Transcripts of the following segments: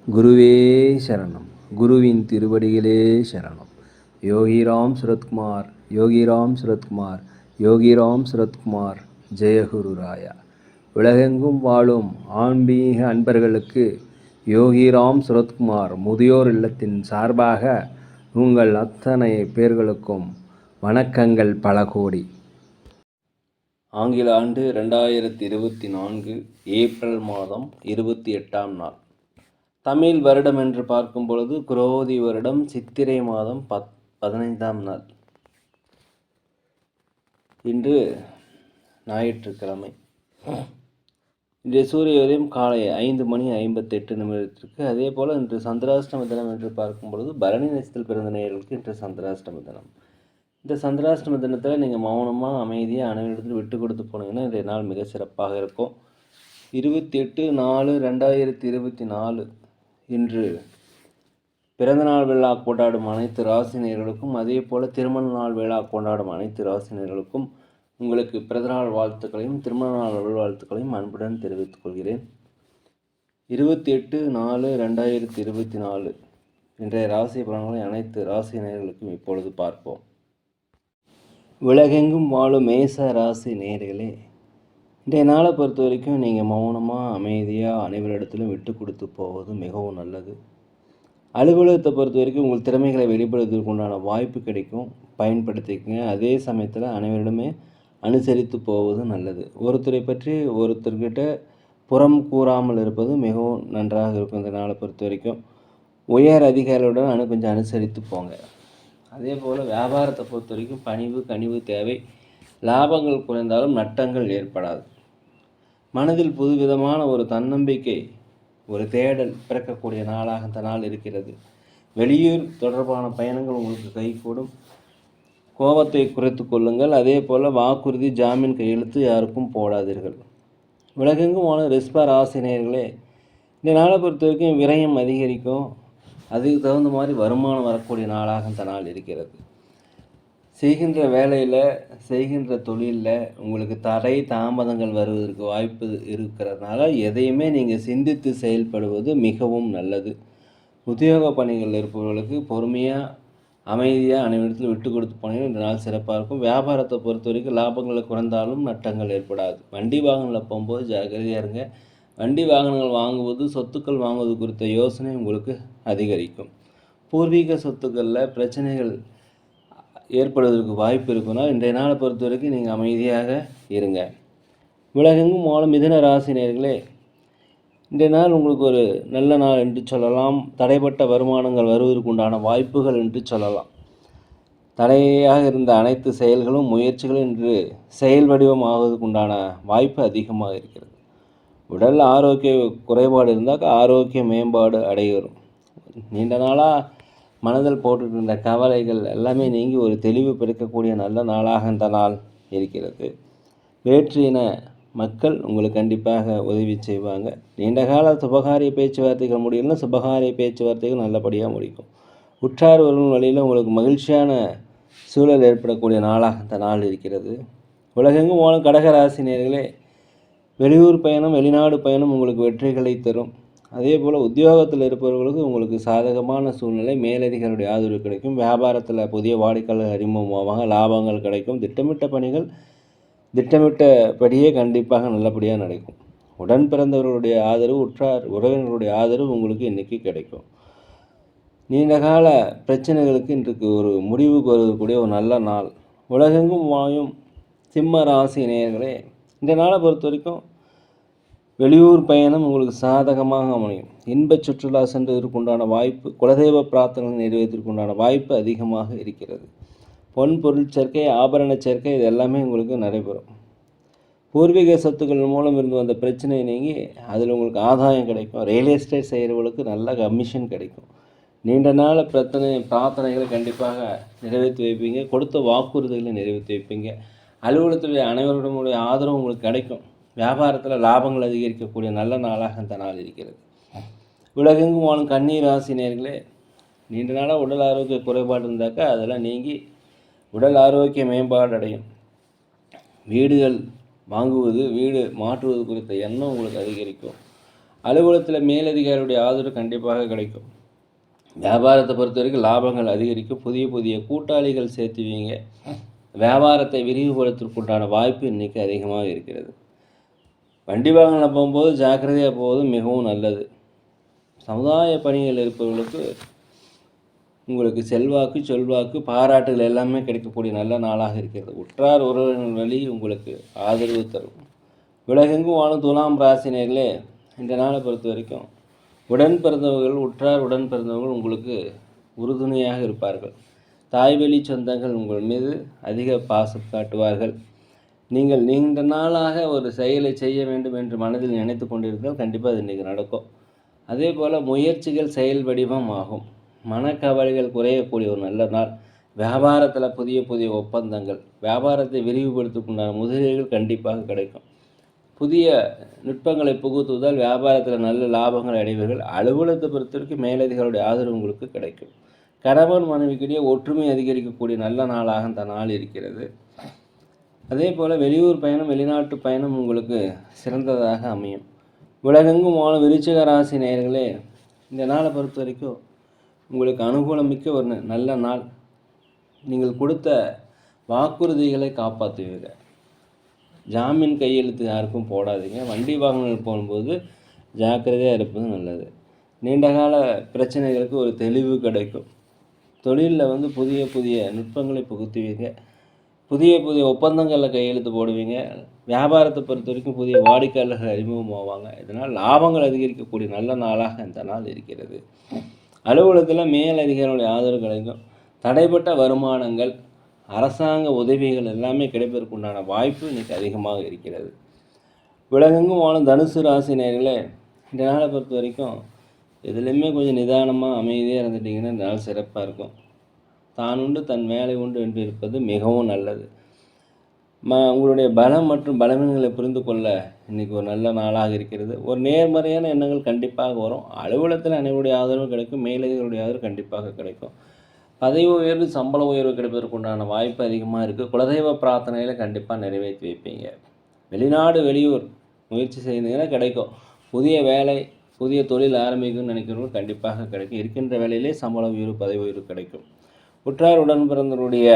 குருவே சரணம். குருவின் திருவடிகளே சரணம். யோகிராம் சுரத்குமார், யோகிராம் சுரத்குமார், யோகிராம் சுரத்குமார். ஜெயகுரு ராயா. உலகெங்கும் வாழும் ஆன்மீக அன்பர்களுக்கு யோகிராம் சுரத்குமார் முதியோர் இல்லத்தின் சார்பாக உங்கள் அத்தனை பேர்களுக்கும் வணக்கங்கள் பல கோடி. ஆங்கில ஆண்டு 2024 ஏப்ரல் மாதம் 28ஆம் நாள். தமிழ் வருடம் என்று பார்க்கும் பொழுது குரோதி வருடம் சித்திரை மாதம் 15ஆம் நாள். இன்று ஞாயிற்றுக்கிழமை. இன்றைய சூரிய உதயம் காலை 5:58. அதே போல் இன்று சந்திராஷ்டம தினம் என்று பார்க்கும் பொழுது பரணி நட்சத்திரத்தில் பிறந்த நேயர்களுக்கு இன்று சந்திராஷ்டம தினம். இந்த சந்திராஷ்டம தினத்தில் நீங்கள் மௌனமாக அமைதியாக அனைவரிடத்தில் விட்டு கொடுத்து போனீங்கன்னா இன்றைய நாள் மிக சிறப்பாக இருக்கும். 28/4/2024 இன்று பிறந்தநாள் விழா கொண்டாடும் அனைத்து ராசினியர்களுக்கும், அதே போல் திருமண நாள் விழா கொண்டாடும் அனைத்து ராசினியர்களுக்கும் உங்களுக்கு பிறந்தநாள் வாழ்த்துக்களையும் திருமண நாள் வாழ்த்துக்களையும் அன்புடன் தெரிவித்துக் கொள்கிறேன். 28/4/2024 இன்றைய ராசி பலன்களை அனைத்து ராசினியர்களுக்கும் இப்பொழுது பார்ப்போம். உலகெங்கும் வாழும் மேச ராசி நேயர்களே, இன்றைய நாளை பொறுத்த வரைக்கும் நீங்கள் மௌனமாக அமைதியாக அனைவரிடத்திலும் விட்டு கொடுத்து போவது மிகவும் நல்லது. அலுவலகத்தை பொறுத்த வரைக்கும் உங்கள் திறமைகளை வெளிப்படுத்துவதற்கு உண்டான வாய்ப்பு கிடைக்கும், பயன்படுத்திக்கங்க. அதே சமயத்தில் அனைவரிடமே அனுசரித்து போவது நல்லது. ஒருத்தரை பற்றி ஒருத்தர்கிட்ட புறம் கூறாமல் இருப்பது மிகவும் நன்றாக இருக்கும். இந்த நாளை பொறுத்த வரைக்கும் உயர் அதிகாரிகளுடன் கொஞ்சம் அனுசரித்து போங்க. அதே போல் வியாபாரத்தை பொறுத்த வரைக்கும் பணிவு கனிவு தேவை. லாபங்கள் குறைந்தாலும் நட்டங்கள் ஏற்படாது. மனதில் புதுவிதமான ஒரு தன்னம்பிக்கை, ஒரு தேடல் பிறக்கக்கூடிய நாளாக இந்த நாள் இருக்கிறது. வெளியூர் தொடர்பான பயணங்கள் உங்களுக்கு கைகூடும். கோபத்தை குறைத்து கொள்ளுங்கள். அதே போல் வாக்குறுதி ஜாமீன் கையெழுத்து யாருக்கும் போடாதீர்கள். உலகெங்கும் போன ரிஷப ராசினியர்களே, இந்த நாளை பொறுத்த வரைக்கும் விரயம் அதிகரிக்கும். அதுக்கு தகுந்த மாதிரி வருமானம் வரக்கூடிய நாளாக இந்த நாள் இருக்கிறது. செய்கின்ற வேலையில் செய்கின்ற தொழிலில் உங்களுக்கு தடை தாமதங்கள் வருவதற்கு வாய்ப்பு இருக்கிறதுனால எதையுமே நீங்கள் சிந்தித்து செயல்படுவது மிகவும் நல்லது. உத்தியோக பணிகள் இருப்பவர்களுக்கு பொறுமையாக அமைதியாக அனைவரிடத்தில் விட்டு கொடுத்து போனீங்கன்னா இந்த நாள் சிறப்பாக இருக்கும். வியாபாரத்தை பொறுத்த வரைக்கும் லாபங்களை குறைந்தாலும் நட்டங்கள் ஏற்படாது. வண்டி வாகனங்களில் போகும்போது ஜாக்கிரதையாக இருங்க. வண்டி வாகனங்கள் வாங்குவது, சொத்துக்கள் வாங்குவது குறித்த யோசனை உங்களுக்கு அதிகரிக்கும். பூர்வீக சொத்துக்களில் பிரச்சனைகள் ஏற்படுவதற்கு வாய்ப்பு இருக்குன்னா இன்றைய நாளை பொறுத்த வரைக்கும் நீங்கள் அமைதியாக இருங்க. உலகெங்கும் வாழும் மிதுன ராசினியர்களே, இன்றைய நாள் உங்களுக்கு ஒரு நல்ல நாள் என்று சொல்லலாம். தடைப்பட்ட வருமானங்கள் வருவதற்கு உண்டான வாய்ப்புகள் என்று சொல்லலாம். தடையாக இருந்த அனைத்து செயல்களும் முயற்சிகளும் இன்று செயல் வடிவம் ஆவதற்கு உண்டான வாய்ப்பு அதிகமாக இருக்கிறது. உடல் ஆரோக்கிய குறைபாடு இருந்தால் ஆரோக்கிய மேம்பாடு அடைவரும். நீண்ட நாளாக மனதில் போட்டுட்டு இருந்த கவலைகள் எல்லாமே நீங்கி ஒரு தெளிவு பிறக்கக்கூடிய நல்ல நாளாக இந்த நாள் இருக்கிறது. வேற்றின மக்கள் உங்களுக்கு கண்டிப்பாக உதவி செய்வாங்க. நீண்ட கால சுபகாரிய பேச்சுவார்த்தைகள் முடியலன்னா சுபகாரிய பேச்சுவார்த்தைகள் நல்லபடியாக முடிக்கும். உற்றார் உறவின் வழியில் உங்களுக்கு மகிழ்ச்சியான சூழல் ஏற்படக்கூடிய நாளாக இந்த நாள் இருக்கிறது. உலகெங்கும் வாழும் கடகராசினியர்களே, வெளியூர் பயணம் வெளிநாடு பயணம் உங்களுக்கு வெற்றிகளை தரும். அதே போல் உத்தியோகத்தில் இருப்பவர்களுக்கு உங்களுக்கு சாதகமான சூழ்நிலை, மேலதிகாரிகளுடைய ஆதரவு கிடைக்கும். வியாபாரத்தில் புதிய வாடிக்கையாளர் அறிமுகமாக லாபங்கள் கிடைக்கும். திட்டமிட்ட பணிகள் திட்டமிட்டபடியே கண்டிப்பாக நல்லபடியாக நடக்கும். உடன் பிறந்தவர்களுடைய ஆதரவு, உற்றார் உறவினர்களுடைய ஆதரவு உங்களுக்கு இன்றைக்கி கிடைக்கும். நீண்டகால பிரச்சனைகளுக்கு இன்றைக்கு ஒரு முடிவு வருவதற்குரிய ஒரு நல்ல நாள். உலகெங்கும் வாழும் சிம்ம ராசி நேயர்களே, இந்த நாளை பொறுத்த வரைக்கும் வெளியூர் பயணம் உங்களுக்கு சாதகமாக அமையும். இன்ப சுற்றுலா சென்றதற்கு உண்டான வாய்ப்பு, குலதெய்வ பிரார்த்தனை நிறைவேற்றற்கு உண்டான வாய்ப்பு அதிகமாக இருக்கிறது. பொன் பொருள் சேர்க்கை, ஆபரண சேர்க்கை இது எல்லாமே உங்களுக்கு நடைபெறும். பூர்வீக சொத்துக்கள் மூலம் இருந்து வந்த பிரச்சனை நீங்கி அதில் உங்களுக்கு ஆதாயம் கிடைக்கும். ரியல் எஸ்டேட் செய்கிறவங்களுக்கு நல்ல கமிஷன் கிடைக்கும். நீண்ட நாள் பிரார்த்தனைகளை கண்டிப்பாக நிறைவேற்றி வைப்பீங்க. கொடுத்த வாக்குறுதிகளை நிறைவேற்றி வைப்பீங்க. அலுவலகத்துடைய அனைவருடைய ஆதரவு உங்களுக்கு கிடைக்கும். வியாபாரத்தில் லாபங்கள் அதிகரிக்கக்கூடிய நல்ல நாளாக இந்த நாள் இருக்கிறது. உலகெங்கும் வாழும் கன்னி ராசி நேயர்களே, நீண்ட நாளாக உடல் ஆரோக்கிய குறைபாடு இருந்தாக்கா அதெல்லாம் நீங்கி உடல் ஆரோக்கிய மேம்பாடு அடையும். வீடுகள் வாங்குவது, வீடு மாற்றுவது குறித்த எண்ணம் உங்களுக்கு அதிகரிக்கும். அலுவலகத்தில் மேலதிகாரியுடைய ஆதரவு கண்டிப்பாக கிடைக்கும். வியாபாரத்தை பொறுத்த வரைக்கும் லாபங்கள் அதிகரிக்கும். புதிய புதிய கூட்டாளிகள் சேர்த்துவீங்க. வியாபாரத்தை விரிவுபடுத்துவதற்குண்டான வாய்ப்பு இன்றைக்கி அதிகமாக இருக்கிறது. வண்டி வாகனம் போகும்போது ஜாக்கிரதையாக போவது மிகவும் நல்லது. சமுதாய பணிகள் இருப்பவர்களுக்கு உங்களுக்கு செல்வாக்கு, சொல்வாக்கு, பாராட்டுகள் எல்லாமே கிடைக்கக்கூடிய நல்ல நாளாக இருக்கிறது. உற்றார் உறவினர் வழி உங்களுக்கு ஆதரவு தரும். உலகெங்கும் வாழும் துலாம் ராசினியர்களே, இந்த நாளை பொறுத்த வரைக்கும் உடன் பிறந்தவர்கள், உற்றார் உடன் பிறந்தவர்கள் உங்களுக்கு உறுதுணையாக இருப்பார்கள். தாய்வழி சொந்தங்கள் உங்கள் மீது அதிக பாசம் காட்டுவார்கள். நீங்கள் நீண்ட நாளாக ஒரு செயலை செய்ய வேண்டும் என்று மனதில் நினைத்து கொண்டிருந்தால் கண்டிப்பாக அது இன்றைக்கி நடக்கும். அதே போல் முயற்சிகள் செயல் வடிவம் ஆகும். மனக்கவலைகள் குறையக்கூடிய ஒரு நல்ல நாள். வியாபாரத்தில் புதிய புதிய ஒப்பந்தங்கள், வியாபாரத்தை விரிவுபடுத்திக்கொண்டான முதலீடுகள் கண்டிப்பாக கிடைக்கும். புதிய நுட்பங்களை புகுத்துவதால் வியாபாரத்தில் நல்ல லாபங்கள் அடைவீர்கள். அலுவலகத்தை பொறுத்த வரைக்கும் மேலதிகாரிகளுடைய ஆதரவு உங்களுக்கு கிடைக்கும். கணவன் மனைவிக்கிடையே ஒற்றுமை அதிகரிக்கக்கூடிய நல்ல நாளாக இந்த நாள் இருக்கிறது. அதே போல் வெளியூர் பயணம், வெளிநாட்டு பயணம் உங்களுக்கு சிறந்ததாக அமையும். உலகெங்கும் வாழும் விருச்சிக ராசி நேயர்களே, இந்த நாளை பொறுத்த வரைக்கும் உங்களுக்கு அனுகூலம் மிக்க ஒரு நல்ல நாள். நீங்கள் கொடுத்த வாக்குறுதிகளை காப்பாற்றுவீர்கள். ஜாமீன் கையெழுத்து யாருக்கும் போடாதீங்க. வண்டி வாகனங்கள் போகும்போது ஜாக்கிரதையாக இருப்பது நல்லது. நீண்டகால பிரச்சனைகளுக்கு ஒரு தெளிவு கிடைக்கும். தொழிலில் புதிய புதிய நுட்பங்களை புகுத்துவீங்க. புதிய புதிய ஒப்பந்தங்களில் கையெழுத்து போடுவீங்க. வியாபாரத்தை பொறுத்த வரைக்கும் புதிய வாடிக்கையாளர்கள் அறிமுகமாவாங்க. இதனால் லாபங்கள் அதிகரிக்கக்கூடிய நல்ல நாளாக இந்த நாள் இருக்கிறது. அலுவலகத்தில் மேலதிகாரிகளுடைய ஆதரவு கிடைக்கும். தடைப்பட்ட வருமானங்கள், அரசாங்க உதவிகள் எல்லாமே கிடைப்பதற்குண்டான வாய்ப்பு இன்றைக்கி அதிகமாக இருக்கிறது. உலகெங்கும் வாழும் தனுசு ராசி நேயர்களே, இந்த நாளை பொறுத்த வரைக்கும் எதுலேயுமே கொஞ்சம் நிதானமாக அமைதியாக இருந்துட்டிங்கன்னா இந்த நாள் சிறப்பாக இருக்கும். தான் உண்டு தன் வேலை உண்டு என்று இருப்பது மிகவும் நல்லது. உங்களுடைய பலம் மற்றும் பலவீனங்களை புரிந்து கொள்ள இன்றைக்கி ஒரு நல்ல நாளாக இருக்கிறது. ஒரு நேர்மறையான எண்ணங்கள் கண்டிப்பாக வரும். அலுவலகத்தில் அனைவருடைய ஆதரவு கிடைக்கும். மேலதிகாரிகளுடைய ஆதரவு கண்டிப்பாக கிடைக்கும். பதவி உயர்வு, சம்பள உயர்வு கிடைப்பதற்குண்டான வாய்ப்பு அதிகமாக இருக்குது. குலதெய்வ பிரார்த்தனையில் கண்டிப்பாக நிறைவேற்றி வைப்பீங்க. வெளிநாடு வெளியூர் முயற்சி செய்தீங்கன்னா கிடைக்கும். புதிய வேலை, புதிய தொழில் ஆரம்பிக்கணும்னு நினைக்கிறவங்க கண்டிப்பாக கிடைக்கும். இருக்கின்ற வேலையிலே சம்பள உயர்வு, பதவி உயர்வு கிடைக்கும். உற்றார் உடன் பிறந்தவருடைய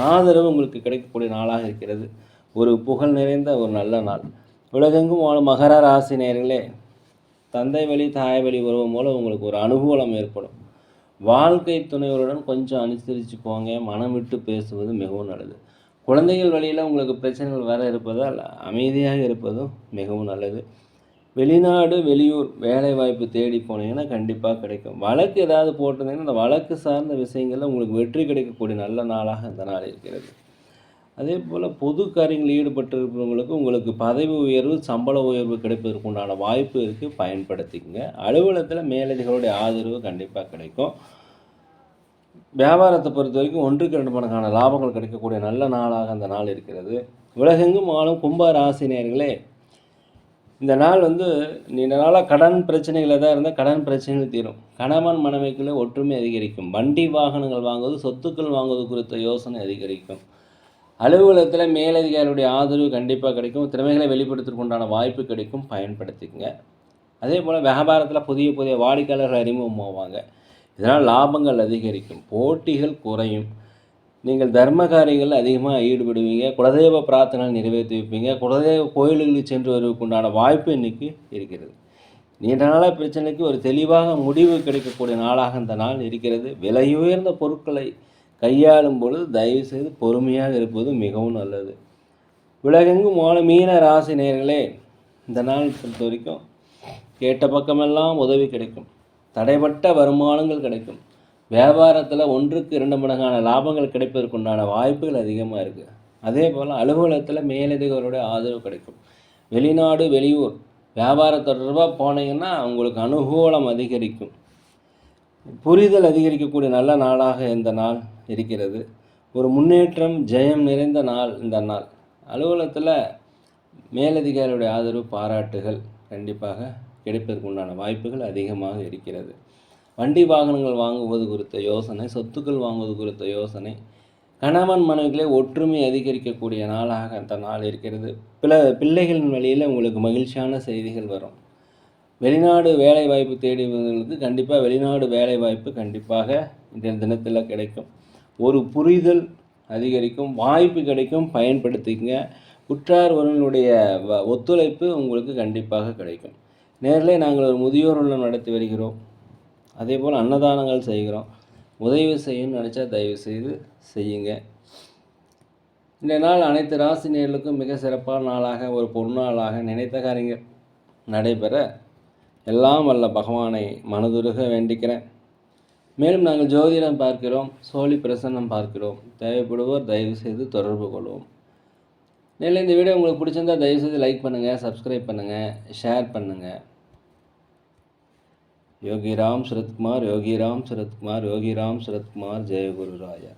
ஆதரவு உங்களுக்கு கிடைக்கக்கூடிய நாளாக இருக்கிறது. ஒரு புகழ் நிறைந்த ஒரு நல்ல நாள். உலகெங்கும் வாழும் மகர ராசி நேயர்களே, தந்தை வழி, தாய் வழி உறவு மூலம் உங்களுக்கு ஒரு அனுகூலம் ஏற்படும். வாழ்க்கை துணைவருடன் கொஞ்சம் அனுசரித்து போங்க. மனம் விட்டு பேசுவது மிகவும் நல்லது. குழந்தைகள் வழியில் உங்களுக்கு பிரச்சனைகள் வர இருப்பதால் அமைதியாக இருப்பதும் மிகவும் நல்லது. வெளிநாடு வெளியூர் வேலை வாய்ப்பு தேடி போனீங்கன்னா கண்டிப்பாக கிடைக்கும். வழக்கு ஏதாவது போட்டிருந்தீங்கன்னா அந்த வழக்கு சார்ந்த விஷயங்களில் உங்களுக்கு வெற்றி கிடைக்கக்கூடிய நல்ல நாளாக இந்த நாள் இருக்கிறது. அதே போல் பொது காரியங்களில் ஈடுபட்டிருப்பவங்களுக்கு உங்களுக்கு பதவி உயர்வு, சம்பள உயர்வு கிடைப்பதற்குண்டான வாய்ப்பு இருக்குது. பயன்படுத்திக்கங்க. அலுவலகத்தில் மேலதிகாரிகளுடைய ஆதரவு கண்டிப்பாக கிடைக்கும். வியாபாரத்தை பொறுத்த வரைக்கும் 1க்கு 2 மடங்கான லாபங்கள் கிடைக்கக்கூடிய நல்ல நாளாக அந்த நாள் இருக்கிறது. உலகெங்கும் ஆளும் கும்ப ராசி நேயர்களே, இந்த நாள் நீண்ட நாளாக கடன் பிரச்சனைகள் எதாவது இருந்தால் கடன் பிரச்சனைகள் தீரும். கணவன் மனைவிக்குள்ளே ஒற்றுமை அதிகரிக்கும். வண்டி வாகனங்கள் வாங்குவது, சொத்துக்கள் வாங்குவது குறித்த யோசனை அதிகரிக்கும். அலுவலகத்தில் மேலதிகாரிகளுடைய ஆதரவு கண்டிப்பாக கிடைக்கும். திறமைகளை வெளிப்படுத்துவதற்குண்டான வாய்ப்பு கிடைக்கும். பயன்படுத்திக்கங்க. அதே போல் வியாபாரத்தில் புதிய புதிய வாடிக்கையாளர்கள் அறிமுகமாவாங்க. இதனால் லாபங்கள் அதிகரிக்கும். போட்டிகள் குறையும். நீங்கள் தர்ம காரியங்களில் அதிகமாக ஈடுபடுவீங்க. குலதெய்வ பிரார்த்தனை நிறைவேற்றி வைப்பீங்க. குலதெய்வ கோயில்களுக்கு சென்று வருவதற்குண்டான வாய்ப்பு இன்றைக்கி இருக்கிறது. நீண்ட நாளாக பிரச்சனைக்கு ஒரு தெளிவாக முடிவு கிடைக்கக்கூடிய நாளாக இந்த நாள் இருக்கிறது. விலையுயர்ந்த பொருட்களை கையாளும் பொழுது தயவுசெய்து பொறுமையாக இருப்பது மிகவும் நல்லது. உலகெங்கும் மீன ராசி நேயர்களே, இந்த நாள் பொறுத்த வரைக்கும் கேட்ட பக்கமெல்லாம் உதவி கிடைக்கும். தடைப்பட்ட வருமானங்கள் கிடைக்கும். வியாபாரத்தில் 1க்கு 2 மடங்கான லாபங்கள் கிடைப்பதற்குண்டான வாய்ப்புகள் அதிகமாக இருக்குது. அதே போல் அலுவலகத்தில் மேலதிகாரிகளுடைய ஆதரவு கிடைக்கும். வெளிநாடு வெளியூர் வியாபாரம் தொடர்பாக போனீங்கன்னா உங்களுக்கு அனுகூலம் அதிகரிக்கும். புரிதல் அதிகரிக்கக்கூடிய நல்ல நாளாக இந்த நாள் இருக்கிறது. ஒரு முன்னேற்றம், ஜெயம் நிறைந்த நாள் இந்த நாள். அலுவலகத்தில் மேலதிகாரிகளுடைய ஆதரவு, பாராட்டுகள் கண்டிப்பாக கிடைப்பதற்குண்டான வாய்ப்புகள் அதிகமாக இருக்கிறது. வண்டி வாகனங்கள் வாங்குவது குறித்த யோசனை, சொத்துக்கள் வாங்குவது குறித்த யோசனை, கணவன் மனைவிகளே ஒற்றுமை அதிகரிக்கக்கூடிய நாளாக அந்த நாள் இருக்கிறது. பிள்ளைகளின் வழியில் உங்களுக்கு மகிழ்ச்சியான செய்திகள் வரும். வெளிநாடு வேலை வாய்ப்பு தேடியவர்களுக்கு கண்டிப்பாக வெளிநாடு வேலை வாய்ப்பு கண்டிப்பாக இன்றைய தினத்தில் கிடைக்கும். ஒரு புரிதல் அதிகரிக்கும், வாய்ப்பு கிடைக்கும், பயன்படுத்திக்கங்க. உற்றார் உறவினருடைய ஒத்துழைப்பு உங்களுக்கு கண்டிப்பாக கிடைக்கும். நேரிலே நாங்கள் ஒரு முதியோர் இல்லம் நடத்தி வருகிறோம். அதேபோல் அன்னதானங்கள் செய்கிறோம். உதவி செய்யணும்னு நினச்சா தயவுசெய்து செய்யுங்க. இந்த நாள் அனைத்து ராசி நேயர்களுக்கும் மிக சிறப்பான நாளாக, ஒரு பொன்னாளாக, நினைத்த காரியங்கள் நடைபெற எல்லாம் வல்ல பகவானை மனதுருக வேண்டிக்கிறேன். மேலும் நாங்கள் ஜோதிடம் பார்க்கிறோம், சோழி பிரசன்னம் பார்க்கிறோம். தேவைப்படுவோர் தயவுசெய்து தொடர்பு கொள்வோம். மேலும் இந்த வீடியோ உங்களுக்கு பிடிச்சிருந்தா தயவுசெய்து லைக் பண்ணுங்கள், சப்ஸ்கிரைப் பண்ணுங்கள், ஷேர் பண்ணுங்கள். யோகிராம் சரத்குமார், யோகிராம் சரத்குமார், யோகிராம் சரத்குமார். ஜெய குரு ராயா.